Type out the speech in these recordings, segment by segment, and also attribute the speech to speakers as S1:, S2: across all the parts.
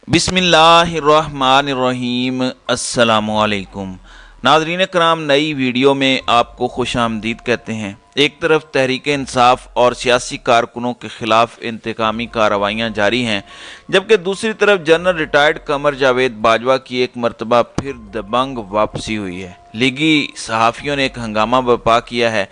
S1: بسم اللہ الرحمن الرحیم۔ السلام علیکم ناظرین کرام، نئی ویڈیو میں آپ کو خوش آمدید کہتے ہیں۔ ایک طرف تحریک انصاف اور سیاسی کارکنوں کے خلاف انتقامی کارروائیاں جاری ہیں، جبکہ دوسری طرف جنرل ریٹائرڈ قمر جاوید باجوہ کی ایک مرتبہ پھر دبنگ واپسی ہوئی ہے۔ لیگی صحافیوں نے ایک ہنگامہ برپا کیا ہے۔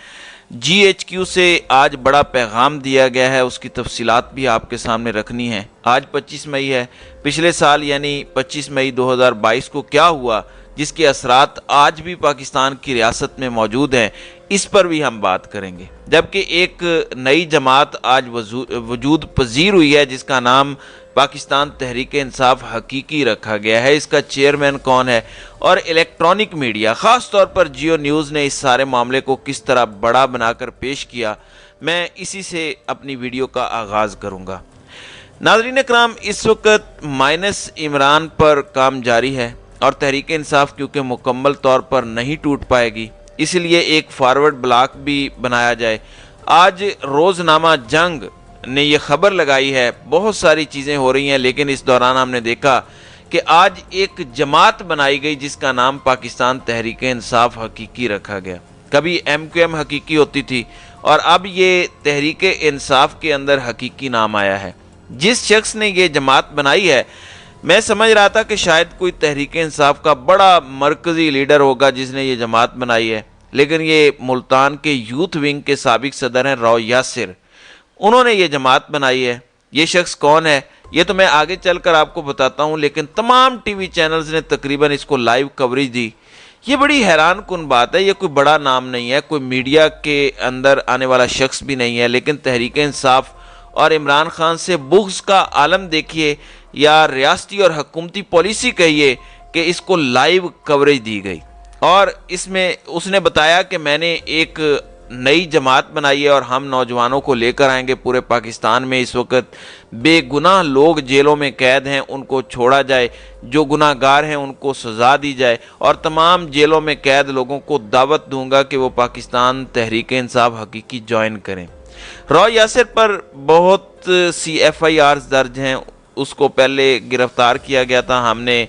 S1: جی ایچ کیو سے آج بڑا پیغام دیا گیا ہے، اس کی تفصیلات بھی آپ کے سامنے رکھنی ہے۔ آج 25 مئی ہے۔ پچھلے سال یعنی 25 مئی 2022 کو کیا ہوا جس کے اثرات آج بھی پاکستان کی ریاست میں موجود ہیں، اس پر بھی ہم بات کریں گے۔ جبکہ ایک نئی جماعت آج وجود پذیر ہوئی ہے جس کا نام پاکستان تحریک انصاف حقیقی رکھا گیا ہے۔ اس کا چیئرمین کون ہے اور الیکٹرانک میڈیا خاص طور پر جیو نیوز نے اس سارے معاملے کو کس طرح بڑا بنا کر پیش کیا، میں اسی سے اپنی ویڈیو کا آغاز کروں گا۔ ناظرین اکرام، اس وقت مائنس عمران پر کام جاری ہے اور تحریک انصاف کیونکہ مکمل طور پر نہیں ٹوٹ پائے گی، اس لیے ایک فارورڈ بلاک بھی بنایا جائے۔ آج روزنامہ جنگ نے یہ خبر لگائی ہے، بہت ساری چیزیں ہو رہی ہیں، لیکن اس دوران ہم نے دیکھا کہ آج ایک جماعت بنائی گئی جس کا نام پاکستان تحریک انصاف حقیقی رکھا گیا۔ کبھی ایم کیو ایم حقیقی ہوتی تھی اور اب یہ تحریک انصاف کے اندر حقیقی نام آیا ہے۔ جس شخص نے یہ جماعت بنائی ہے، میں سمجھ رہا تھا کہ شاید کوئی تحریک انصاف کا بڑا مرکزی لیڈر ہوگا جس نے یہ جماعت بنائی ہے، لیکن یہ ملتان کے یوتھ ونگ کے سابق صدر ہیں راؤ یاسر، انہوں نے یہ جماعت بنائی ہے۔ یہ شخص کون ہے یہ تو میں آگے چل کر آپ کو بتاتا ہوں، لیکن تمام ٹی وی چینلز نے تقریباً اس کو لائیو کوریج دی۔ یہ بڑی حیران کن بات ہے، یہ کوئی بڑا نام نہیں ہے، کوئی میڈیا کے اندر آنے والا شخص بھی نہیں ہے، لیکن تحریک انصاف اور عمران خان سے بغض کا عالم دیکھیے یا ریاستی اور حکومتی پالیسی کہیے کہ اس کو لائیو کوریج دی گئی، اور اس میں اس نے بتایا کہ میں نے ایک نئی جماعت بنائی ہے اور ہم نوجوانوں کو لے کر آئیں گے۔ پورے پاکستان میں اس وقت بے گناہ لوگ جیلوں میں قید ہیں، ان کو چھوڑا جائے، جو گناہ گار ہیں ان کو سزا دی جائے، اور تمام جیلوں میں قید لوگوں کو دعوت دوں گا کہ وہ پاکستان تحریک انصاف حقیقی جوائن کریں۔ راؤ یاسر پر بہت سی ایف آئی آرز درج ہیں، اس کو پہلے گرفتار کیا گیا تھا۔ ہم نے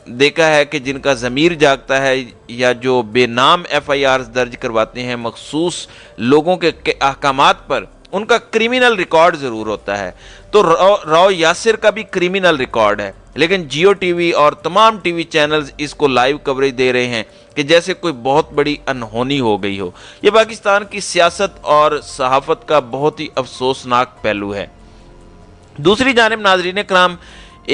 S1: دیکھا ہے کہ جن کا ضمیر جاگتا ہے یا جو بے نام ایف آئی آرز درج کرواتے ہیں مخصوص لوگوں کے احکامات پر، ان کا کریمنل ریکارڈ ضرور ہوتا ہے۔ تو راؤ یاسر کا بھی کریمنل ریکارڈ ہے، لیکن جیو ٹی وی اور تمام ٹی وی چینلز اس کو لائیو کوریج دے رہے ہیں کہ جیسے کوئی بہت بڑی انہونی ہو گئی ہو۔ یہ پاکستان کی سیاست اور صحافت کا بہت ہی افسوسناک پہلو ہے۔ دوسری جانب ناظرین کرام،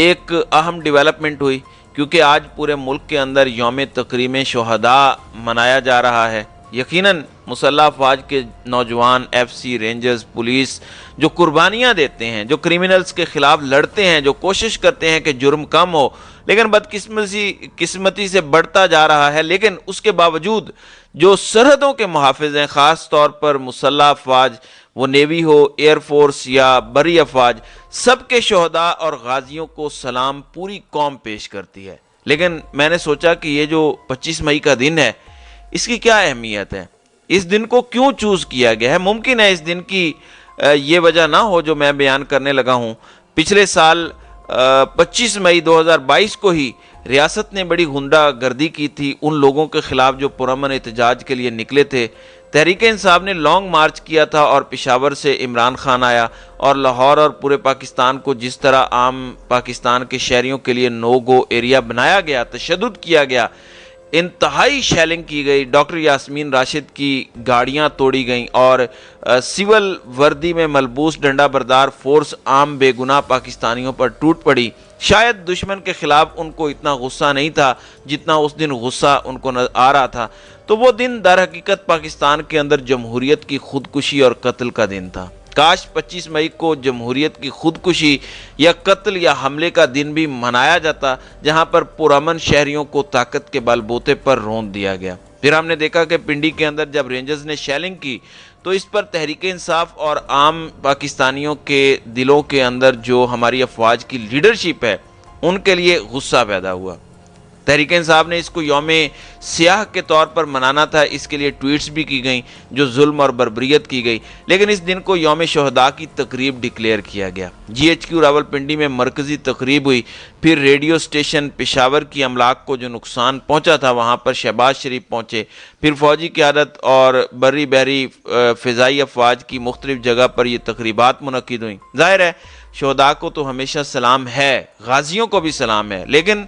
S1: ایک اہم ڈیولپمنٹ ہوئی، کیونکہ آج پورے ملک کے اندر یوم تکریم شہداء منایا جا رہا ہے۔ یقیناً مسلح افواج کے نوجوان، ایف سی، رینجرز، پولیس جو قربانیاں دیتے ہیں، جو کریمنلز کے خلاف لڑتے ہیں، جو کوشش کرتے ہیں کہ جرم کم ہو، لیکن بدقسمتی سے بڑھتا جا رہا ہے، لیکن اس کے باوجود جو سرحدوں کے محافظ ہیں، خاص طور پر مسلح افواج، وہ نیوی ہو، ایئر فورس یا بری افواج، سب کے شہداء اور غازیوں کو سلام پوری قوم پیش کرتی ہے۔ لیکن میں نے سوچا کہ یہ جو 25 مئی کا دن ہے، اس کی کیا اہمیت ہے، اس دن کو کیوں چوز کیا گیا ہے؟ ممکن ہے اس دن کی یہ وجہ نہ ہو جو میں بیان کرنے لگا ہوں۔ پچھلے سال 25 مئی 2022 کو ہی ریاست نے بڑی غنڈہ گردی کی تھی ان لوگوں کے خلاف جو پرامن احتجاج کے لیے نکلے تھے۔ تحریک انصاف نے لانگ مارچ کیا تھا اور پشاور سے عمران خان آیا، اور لاہور اور پورے پاکستان کو جس طرح عام پاکستان کے شہریوں کے لیے نو گو ایریا بنایا گیا، تشدد کیا گیا، انتہائی شیلنگ کی گئی، ڈاکٹر یاسمین راشد کی گاڑیاں توڑی گئیں، اور سول وردی میں ملبوس ڈنڈا بردار فورس عام بے گناہ پاکستانیوں پر ٹوٹ پڑی۔ شاید دشمن کے خلاف ان کو اتنا غصہ نہیں تھا جتنا اس دن غصہ ان کو آ رہا تھا۔ تو وہ دن در حقیقت پاکستان کے اندر جمہوریت کی خودکشی اور قتل کا دن تھا۔ کاش 25 مئی کو جمہوریت کی خودکشی یا قتل یا حملے کا دن بھی منایا جاتا، جہاں پر پرامن شہریوں کو طاقت کے بل بوتے پر روند دیا گیا۔ پھر ہم نے دیکھا کہ پنڈی کے اندر جب رینجرز نے شیلنگ کی تو اس پر تحریک انصاف اور عام پاکستانیوں کے دلوں کے اندر جو ہماری افواج کی لیڈرشپ ہے، ان کے لیے غصہ پیدا ہوا۔ تحریک انصاف نے اس کو یوم سیاہ کے طور پر منانا تھا، اس کے لیے ٹویٹس بھی کی گئیں جو ظلم اور بربریت کی گئی، لیکن اس دن کو یوم شہداء کی تقریب ڈکلیئر کیا گیا۔ GHQ راولپنڈی میں مرکزی تقریب ہوئی، پھر ریڈیو سٹیشن پشاور کی املاک کو جو نقصان پہنچا تھا وہاں پر شہباز شریف پہنچے، پھر فوجی قیادت اور بری بحری فضائی افواج کی مختلف جگہ پر یہ تقریبات منعقد ہوئیں۔ ظاہر ہے شہداء کو تو ہمیشہ سلام ہے، غازیوں کو بھی سلام ہے، لیکن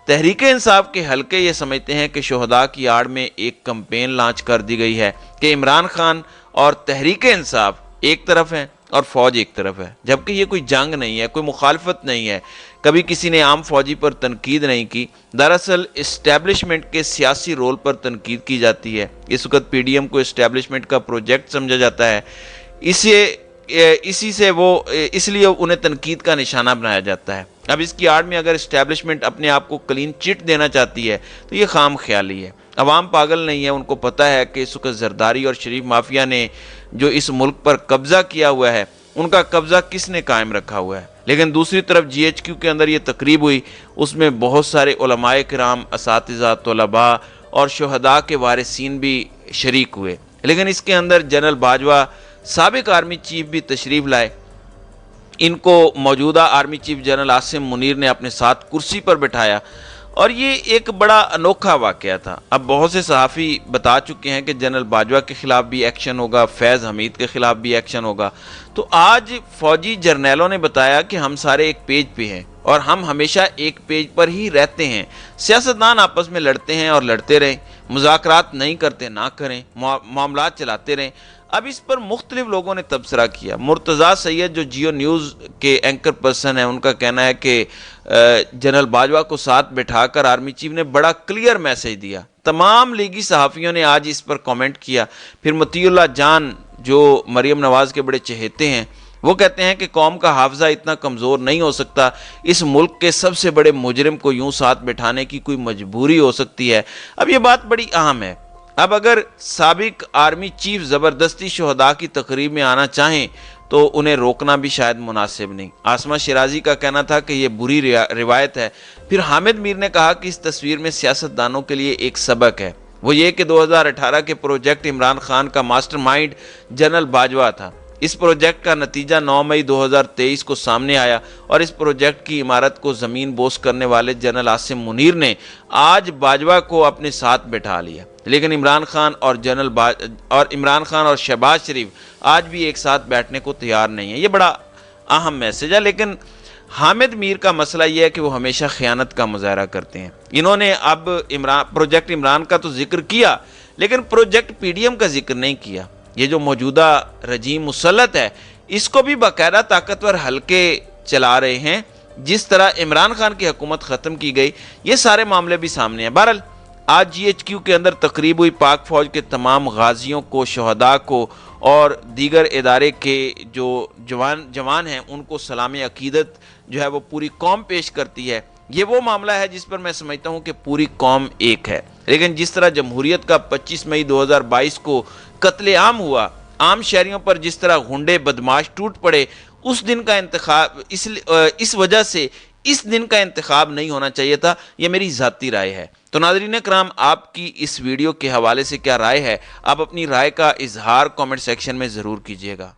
S1: تحریک انصاف کے حلقے یہ سمجھتے ہیں کہ شہداء کی آڑ میں ایک کمپین لانچ کر دی گئی ہے کہ عمران خان اور تحریک انصاف ایک طرف ہیں اور فوج ایک طرف ہے، جبکہ یہ کوئی جنگ نہیں ہے، کوئی مخالفت نہیں ہے، کبھی کسی نے عام فوجی پر تنقید نہیں کی۔ دراصل اسٹیبلشمنٹ کے سیاسی رول پر تنقید کی جاتی ہے۔ اس وقت PDM کو اسٹیبلشمنٹ کا پروجیکٹ سمجھا جاتا ہے، اس لیے انہیں تنقید کا نشانہ بنایا جاتا ہے۔ اب اس کی آڑ میں اگر اسٹیبلشمنٹ اپنے آپ کو کلین چٹ دینا چاہتی ہے تو یہ خام خیالی ہے۔ عوام پاگل نہیں ہے، ان کو پتہ ہے کہ اس وقت زرداری اور شریف مافیا نے جو اس ملک پر قبضہ کیا ہوا ہے ان کا قبضہ کس نے قائم رکھا ہوا ہے۔ لیکن دوسری طرف GHQ کے اندر یہ تقریب ہوئی، اس میں بہت سارے علماء کرام، اساتذہ، طلباء اور شہداء کے وارثین بھی شریک ہوئے، لیکن اس کے اندر جنرل باجوہ سابق آرمی چیف بھی تشریف لائے۔ ان کو موجودہ army chief general Asim Munir نے اپنے ساتھ کرسی پر بٹھایا، اور یہ ایک بڑا انوکھا واقعہ تھا۔ اب بہت سے صحافی بتا چکے ہیں کہ جنرل باجوہ کے خلاف بھی ایکشن ہوگا، فیض حمید کے خلاف بھی ایکشن ہوگا، تو آج فوجی جرنیلوں نے بتایا کہ ہم سارے ایک پیج پہ ہیں اور ہم ہمیشہ ایک پیج پر ہی رہتے ہیں۔ سیاستدان آپس میں لڑتے ہیں اور لڑتے رہیں، مذاکرات نہیں کرتے نہ کریں، معاملات چلاتے رہیں۔ اب اس پر مختلف لوگوں نے تبصرہ کیا۔ مرتضیٰ سید جو جیو نیوز کے اینکر پرسن ہیں، ان کا کہنا ہے کہ جنرل باجوہ کو ساتھ بٹھا کر آرمی چیف نے بڑا کلیئر میسج دیا۔ تمام لیگی صحافیوں نے آج اس پر کامنٹ کیا۔ پھر مطیع اللہ جان جو مریم نواز کے بڑے چہیتے ہیں، وہ کہتے ہیں کہ قوم کا حافظہ اتنا کمزور نہیں ہو سکتا، اس ملک کے سب سے بڑے مجرم کو یوں ساتھ بٹھانے کی کوئی مجبوری ہو سکتی ہے۔ اب یہ بات بڑی اہم ہے۔ اب اگر سابق آرمی چیف زبردستی شہداء کی تقریب میں آنا چاہیں تو انہیں روکنا بھی شاید مناسب نہیں۔ عاصمہ شیرازی کا کہنا تھا کہ یہ بری روایت ہے۔ پھر حامد میر نے کہا کہ اس تصویر میں سیاستدانوں کے لیے ایک سبق ہے، وہ یہ کہ 2018 کے پروجیکٹ عمران خان کا ماسٹر مائنڈ جنرل باجوہ تھا۔ اس پروجیکٹ کا نتیجہ 9 مئی 2023 کو سامنے آیا، اور اس پروجیکٹ کی عمارت کو زمین بوس کرنے والے جنرل عاصم منیر نے آج باجوہ کو اپنے ساتھ بٹھا لیا، لیکن عمران خان اور شہباز شریف آج بھی ایک ساتھ بیٹھنے کو تیار نہیں ہے۔ یہ بڑا اہم میسج ہے۔ لیکن حامد میر کا مسئلہ یہ ہے کہ وہ ہمیشہ خیانت کا مظاہرہ کرتے ہیں۔ انہوں نے اب پروجیکٹ عمران کا تو ذکر کیا، لیکن پروجیکٹ PDM کا ذکر نہیں کیا۔ یہ جو موجودہ رجیم مسلط ہے، اس کو بھی باقاعدہ طاقتور حلقے چلا رہے ہیں۔ جس طرح عمران خان کی حکومت ختم کی گئی، یہ سارے معاملے بھی سامنے ہیں۔ بہرحال آج GHQ کے اندر تقریب ہوئی، پاک فوج کے تمام غازیوں کو، شہداء کو اور دیگر ادارے کے جو جوان ہیں ان کو سلام عقیدت جو ہے وہ پوری قوم پیش کرتی ہے۔ یہ وہ معاملہ ہے جس پر میں سمجھتا ہوں کہ پوری قوم ایک ہے۔ لیکن جس طرح جمہوریت کا 25 مئی 2022 کو قتل عام ہوا، عام شہریوں پر جس طرح غنڈے بدماش ٹوٹ پڑے، اس دن کا انتخاب اس وجہ سے اس دن کا انتخاب نہیں ہونا چاہیے تھا۔ یہ میری ذاتی رائے ہے۔ تو ناظرین کرام، آپ کی اس ویڈیو کے حوالے سے کیا رائے ہے؟ آپ اپنی رائے کا اظہار کامنٹ سیکشن میں ضرور کیجیے گا۔